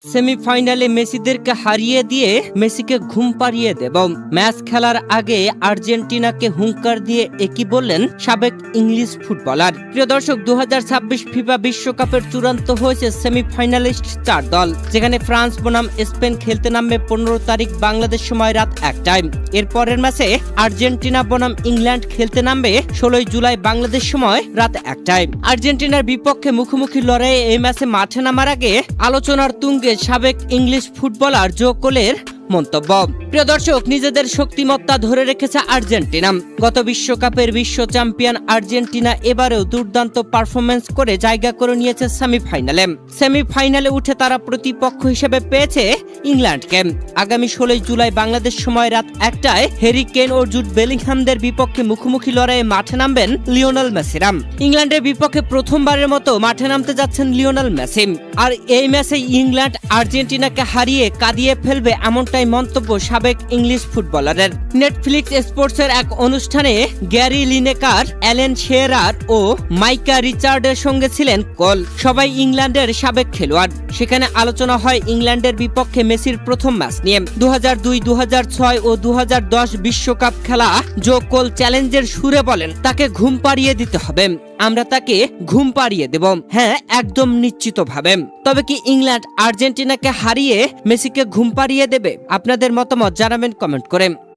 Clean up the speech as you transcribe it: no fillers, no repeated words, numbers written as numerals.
সেমিফাইনালে মেসিদেরকে হারিয়ে দিয়ে মেসিকে ঘুম পাড়িয়ে দেব। ম্যাচ খেলার আগে আর্জেন্টিনাকে হুঙ্কার দিয়ে একই বললেন সাবেক ইংলিশ ফুটবলার। প্রিয় দর্শক, 2026 ফিফা বিশ্বকাপের চূড়ান্ত হয়েছে সেমিফাইনালিস্ট 4 দল, যেখানে ফ্রান্স বনাম স্পেন খেলতে নামবে 15 তারিখ বাংলাদেশ সময় রাত 1টায়। এর পরের ম্যাচে আর্জেন্টিনা বনাম ইংল্যান্ড খেলতে নামবে 16 জুলাই বাংলাদেশ সময় রাত 1টায়। আর্জেন্টিনার বিপক্ষে মুখোমুখি লড়াইয়ে এই ম্যাচে মাঠে নামার আগে আলোচনার তুঙ্গে সাবেক ইংলিশ ফুটবলার জো কোলের মন্তব্য। প্রিয় দর্শক, নিজেদের শক্তিমত্তা ধরে রেখেছে আর্জেন্টিনা। গত বিশ্বকাপের বিশ্ব চ্যাম্পিয়ন আর্জেন্টিনা এবারেও দুর্দান্ত পারফরমেন্স করে জায়গা করে নিয়েছে সেমিফাইনালে উঠে তারা প্রতিপক্ষ হিসেবে পেয়েছে ইংল্যান্ডকে। আগামী 16 জুলাই বাংলাদেশ সময় রাত 1টায় হ্যারি কেন ও জুড বেলিংহামদের বিপক্ষে মুখোমুখি লড়াইয়ে মাঠে নামবেন লিওনেল মেসিরা। ইংল্যান্ডের বিপক্ষে প্রথমবারের মতো মাঠে নামতে যাচ্ছেন লিওনেল মেসি। আর এই ম্যাচে ইংল্যান্ড আর্জেন্টিনাকে হারিয়ে কাঁদিয়ে ফেলবে, এমনটাই মন্তব্য সাবেক ইংলিশ ফুটবলারের। নেটফ্লিক্স স্পোর্টসের এক অনুষ্ঠানে গ্যারি লিনেকার, অ্যালেন শেরার ও মাইকা রিচার্ডের সঙ্গে ছিলেন কোল। সবাই ইংল্যান্ডের সাবেক খেলোয়াড়। সেখানে আলোচনা হয় ইংল্যান্ডের বিপক্ষে মেসির প্রথম ম্যাচ নিয়ে। 2002, 2006 ও 2010 বিশ্বকাপ খেলা জো কোল চ্যালেঞ্জের সুরে বলেন, তাকে ঘুম পাড়িয়ে দিতে হবে, আমরা তাকে ঘুম পাড়িয়ে দেব। হ্যাঁ, একদম নিশ্চিতভাবে। তবে কি ইংল্যান্ড আর্জেন্টিনাকে হারিয়ে মেসিকে ঘুম পাড়িয়ে দেবে? আপনাদের মতামত জানাবেন কমেন্ট করে।